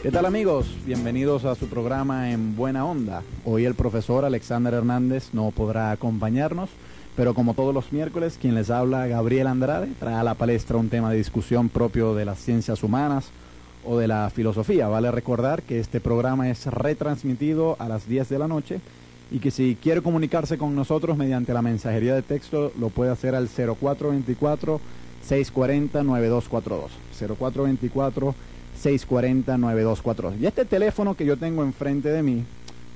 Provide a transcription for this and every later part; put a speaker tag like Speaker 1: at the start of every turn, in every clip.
Speaker 1: ¿Qué tal, amigos? Bienvenidos a su programa En Buena Onda. Hoy el profesor Alexander Hernández no podrá acompañarnos, pero como todos los miércoles, quien les habla, Gabriel Andrade, trae a la palestra un tema de discusión propio de las ciencias humanas o de la filosofía. Vale recordar que este programa es retransmitido a las 10 de la noche y que si quiere comunicarse con nosotros mediante la mensajería de texto, lo puede hacer al 0424-640-9242. 0424-640-9242. Y este teléfono que yo tengo enfrente de mí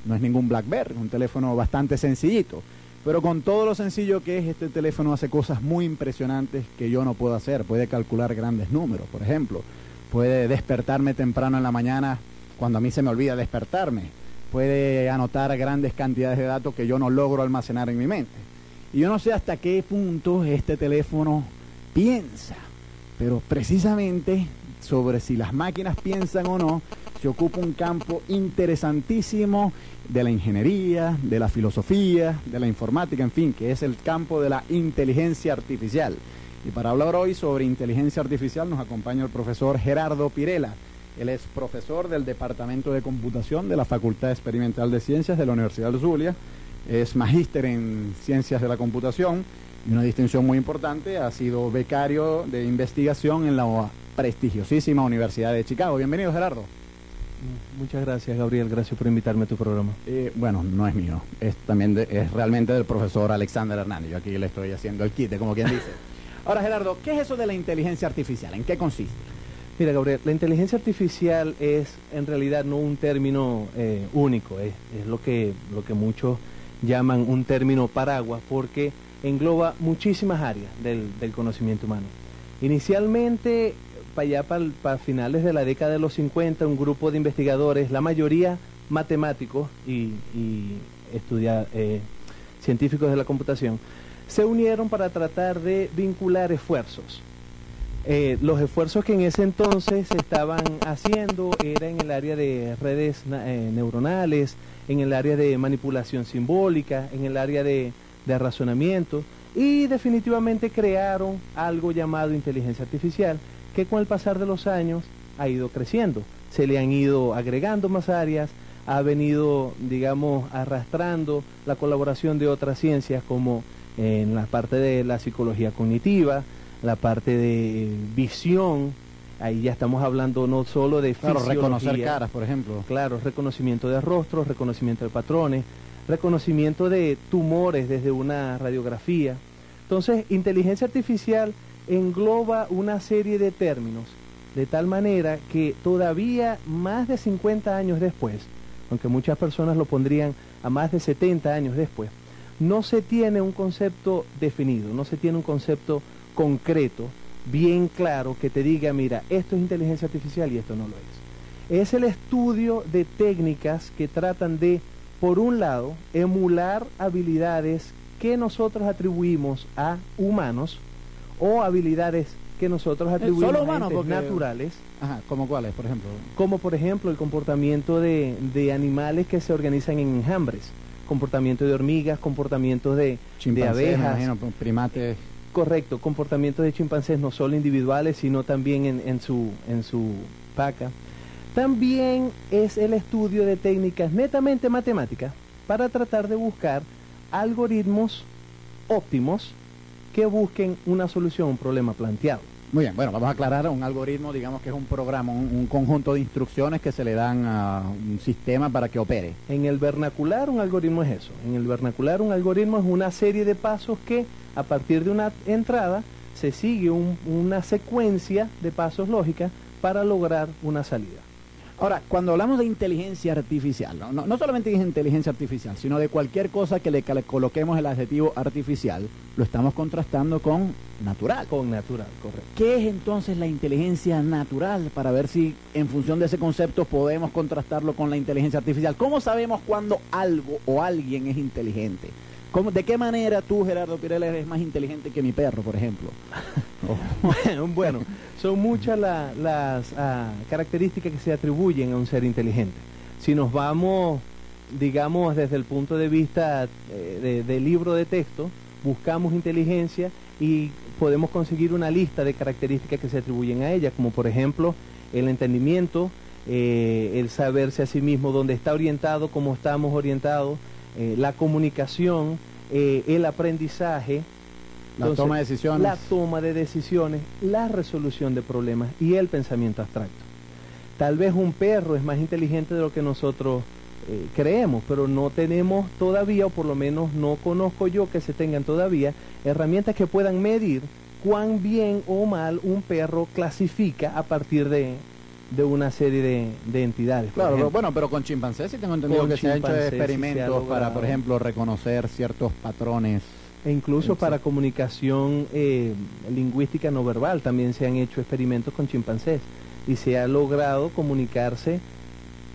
Speaker 1: no es ningún BlackBerry, un teléfono bastante sencillito. Pero con todo lo sencillo que es, este teléfono hace cosas muy impresionantes que yo no puedo hacer. Puede calcular grandes números, por ejemplo. Puede despertarme temprano en la mañana cuando a mí se me olvida despertarme. Puede anotar grandes cantidades de datos que yo no logro almacenar en mi mente. Y yo no sé hasta qué punto este teléfono piensa, pero precisamente sobre si las máquinas piensan o no, se ocupa un campo interesantísimo de la ingeniería, de la filosofía, de la informática, en fin, que es el campo de la inteligencia artificial. Y para hablar hoy sobre inteligencia artificial nos acompaña el profesor Gerardo Pirela. Él es profesor del Departamento de Computación de la Facultad Experimental de Ciencias de la Universidad del Zulia. Es magíster en Ciencias de la Computación y una distinción muy importante, ha sido becario de investigación en la prestigiosísima Universidad de Chicago. Bienvenido, Gerardo.
Speaker 2: Muchas gracias, Gabriel. Gracias por invitarme a tu programa.
Speaker 1: Bueno, no es mío. Es realmente del profesor Alexander Hernández. Yo aquí le estoy haciendo el quite, como quien dice. Ahora, Gerardo, ¿qué es eso de la inteligencia artificial? ¿En qué consiste?
Speaker 2: Mira, Gabriel, la inteligencia artificial es en realidad no un término único. Es lo que muchos llaman un término paraguas, porque engloba muchísimas áreas del conocimiento humano. Inicialmente, para finales de la década de los 50, un grupo de investigadores, la mayoría matemáticos y científicos de la computación, se unieron para tratar de vincular esfuerzos. Los esfuerzos que en ese entonces se estaban haciendo era en el área de redes neuronales, en el área de manipulación simbólica, en el área de razonamiento, y definitivamente crearon algo llamado inteligencia artificial, que con el pasar de los años ha ido creciendo. Se le han ido agregando más áreas, ha venido, digamos, arrastrando la colaboración de otras ciencias como en la parte de la psicología cognitiva, la parte de visión. Ahí ya estamos hablando no solo de fisiología.
Speaker 1: Claro, reconocer caras, por ejemplo.
Speaker 2: Claro, reconocimiento de rostros, reconocimiento de patrones, reconocimiento de tumores desde una radiografía. Entonces, inteligencia artificial engloba una serie de términos, de tal manera que todavía más de 50 años después, aunque muchas personas lo pondrían a más de 70 años después, no se tiene un concepto definido, no se tiene un concepto concreto, bien claro, que te diga, mira, esto es inteligencia artificial y esto no lo es. Es el estudio de técnicas que tratan de, por un lado, emular habilidades que nosotros atribuimos a humanos o habilidades que nosotros atribuimos a entes naturales.
Speaker 1: Ajá, ¿como cuáles, por ejemplo?
Speaker 2: Como por ejemplo el comportamiento de animales que se organizan en enjambres, comportamiento de hormigas, comportamientos de abejas,
Speaker 1: imagino, primates.
Speaker 2: Correcto, comportamientos de chimpancés no solo individuales, sino también en su paca. También es el estudio de técnicas netamente matemáticas para tratar de buscar algoritmos óptimos que busquen una solución a un problema planteado.
Speaker 1: Muy bien, bueno, vamos a aclarar. Un algoritmo, digamos que es un programa, un conjunto de instrucciones que se le dan a un sistema para que opere.
Speaker 2: En el vernacular un algoritmo es eso. En el vernacular un algoritmo es una serie de pasos que a partir de una entrada se sigue una secuencia de pasos lógicas para lograr una salida.
Speaker 1: Ahora, cuando hablamos de inteligencia artificial, no solamente de inteligencia artificial, sino de cualquier cosa que le coloquemos el adjetivo artificial, lo estamos contrastando con natural.
Speaker 2: Con natural, correcto.
Speaker 1: ¿Qué es entonces la inteligencia natural? Para ver si en función de ese concepto podemos contrastarlo con la inteligencia artificial. ¿Cómo sabemos cuando algo o alguien es inteligente? ¿De qué manera tú, Gerardo Pirela, eres más inteligente que mi perro, por ejemplo?
Speaker 2: Bueno, son muchas las características que se atribuyen a un ser inteligente. Si nos vamos, digamos, desde el punto de vista del libro de texto, buscamos inteligencia y podemos conseguir una lista de características que se atribuyen a ella, como por ejemplo el entendimiento, el saberse a sí mismo dónde está orientado, cómo estamos orientados, la comunicación, el aprendizaje,
Speaker 1: la toma de decisiones.
Speaker 2: La toma de decisiones, la resolución de problemas y el pensamiento abstracto. Tal vez un perro es más inteligente de lo que nosotros creemos, pero no tenemos todavía, o por lo menos no conozco yo que se tengan todavía, herramientas que puedan medir cuán bien o mal un perro clasifica a partir de una serie de entidades.
Speaker 1: Claro, pero, bueno, pero con chimpancés sí tengo entendido que se han hecho experimentos para, por ejemplo, reconocer ciertos patrones.
Speaker 2: E incluso para comunicación lingüística no verbal también se han hecho experimentos con chimpancés y se ha logrado comunicarse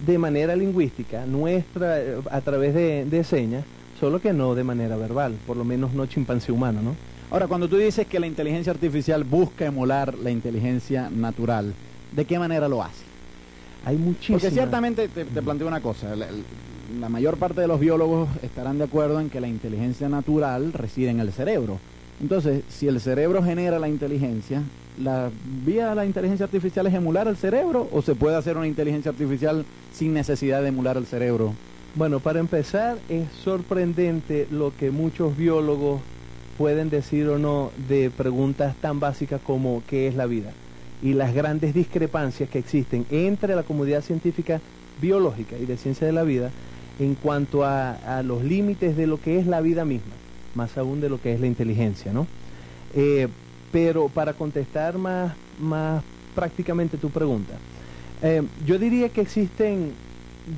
Speaker 2: de manera lingüística nuestra a través de señas, solo que no de manera verbal, por lo menos no chimpancé humano, ¿no?
Speaker 1: Ahora, cuando tú dices que la inteligencia artificial busca emular la inteligencia natural, ¿de qué manera lo hace?
Speaker 2: Hay muchísimas.
Speaker 1: Porque ciertamente te planteo una cosa, la mayor parte de los biólogos estarán de acuerdo en que la inteligencia natural reside en el cerebro. Entonces, si el cerebro genera la inteligencia, ¿la vía de la inteligencia artificial es emular el cerebro o se puede hacer una inteligencia artificial sin necesidad de emular el cerebro?
Speaker 2: Bueno, para empezar, es sorprendente lo que muchos biólogos pueden decir o no de preguntas tan básicas como ¿qué es la vida? Y las grandes discrepancias que existen entre la comunidad científica biológica y de ciencia de la vida en cuanto a los límites de lo que es la vida misma, más aún de lo que es la inteligencia, ¿no? Pero para contestar más prácticamente tu pregunta, yo diría que existen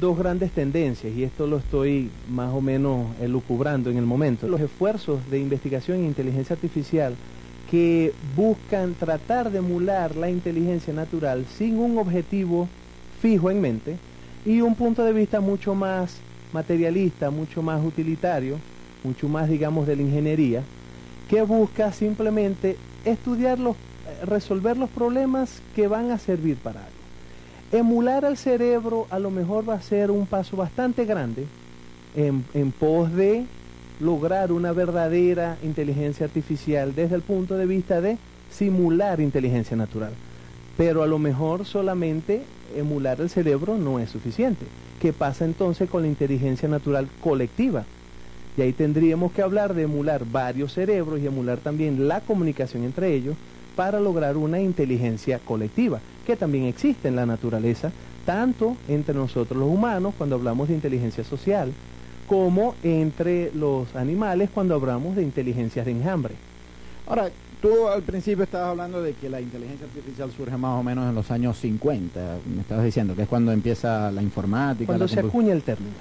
Speaker 2: dos grandes tendencias, y esto lo estoy más o menos elucubrando en el momento. Los esfuerzos de investigación en inteligencia artificial que buscan tratar de emular la inteligencia natural sin un objetivo fijo en mente y un punto de vista mucho más materialista, mucho más utilitario, mucho más, digamos, de la ingeniería, que busca simplemente resolver los problemas que van a servir para algo. Emular al cerebro a lo mejor va a ser un paso bastante grande en pos de lograr una verdadera inteligencia artificial desde el punto de vista de simular inteligencia natural. Pero a lo mejor solamente emular el cerebro no es suficiente. ¿Qué pasa entonces con la inteligencia natural colectiva? Y ahí tendríamos que hablar de emular varios cerebros y emular también la comunicación entre ellos para lograr una inteligencia colectiva, que también existe en la naturaleza, tanto entre nosotros los humanos cuando hablamos de inteligencia social, como entre los animales cuando hablamos de inteligencias de enjambre.
Speaker 1: Ahora, tú al principio estabas hablando de que la inteligencia artificial surge más o menos en los años 50, me estabas diciendo, que es cuando empieza la informática.
Speaker 2: Cuando se acuña el término.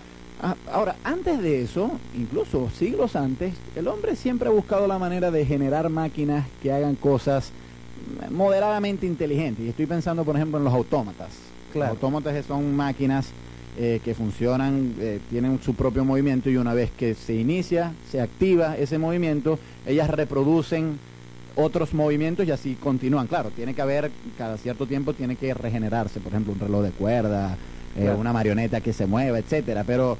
Speaker 1: Ahora, antes de eso, incluso siglos antes, el hombre siempre ha buscado la manera de generar máquinas que hagan cosas moderadamente inteligentes. Y estoy pensando, por ejemplo, en los autómatas.
Speaker 2: Claro.
Speaker 1: Los autómatas son máquinas que funcionan, tienen su propio movimiento y una vez que se inicia, se activa ese movimiento, ellas reproducen otros movimientos y así continúan. Claro, tiene que haber, cada cierto tiempo tiene que regenerarse, por ejemplo, un reloj de cuerda, claro, una marioneta que se mueva, etcétera. Pero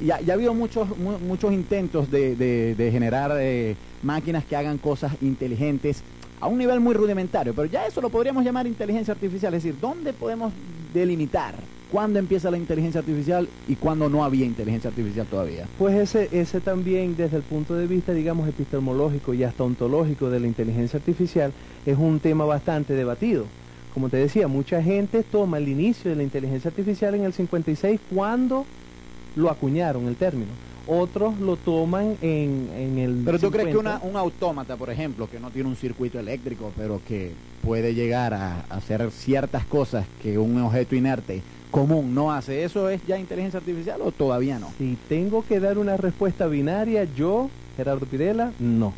Speaker 1: ya ha habido muchos intentos de generar máquinas que hagan cosas inteligentes a un nivel muy rudimentario, pero ya eso lo podríamos llamar inteligencia artificial. Es decir, ¿dónde podemos delimitar cuándo empieza la inteligencia artificial y cuándo no había inteligencia artificial todavía?
Speaker 2: Pues ese también, desde el punto de vista, digamos, epistemológico y hasta ontológico de la inteligencia artificial, es un tema bastante debatido. Como te decía, mucha gente toma el inicio de la inteligencia artificial en el 56 cuando lo acuñaron el término. Otros lo toman en el
Speaker 1: Pero tú
Speaker 2: 50.
Speaker 1: crees que un autómata, por ejemplo, que no tiene un circuito eléctrico, pero que puede llegar a hacer ciertas cosas que un objeto inerte común no hace, ¿eso es ya inteligencia artificial o todavía no?
Speaker 2: Si tengo que dar una respuesta binaria, yo, Gerardo Pirela, no.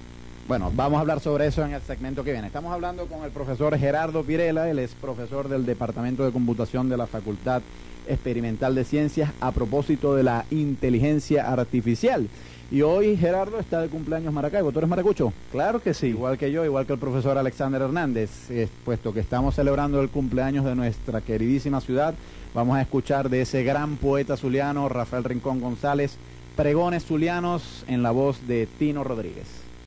Speaker 1: Bueno, vamos a hablar sobre eso en el segmento que viene. Estamos hablando con el profesor Gerardo Pirela, él es profesor del Departamento de Computación de la Facultad Experimental de Ciencias a propósito de la inteligencia artificial. Y hoy Gerardo está de cumpleaños Maracaibo. ¿Tú eres maracucho?
Speaker 2: Claro que sí.
Speaker 1: Igual que yo, igual que el profesor Alexander Hernández. Puesto que estamos celebrando el cumpleaños de nuestra queridísima ciudad, vamos a escuchar de ese gran poeta zuliano, Rafael Rincón González, Pregones Zulianos, en la voz de Tino Rodríguez.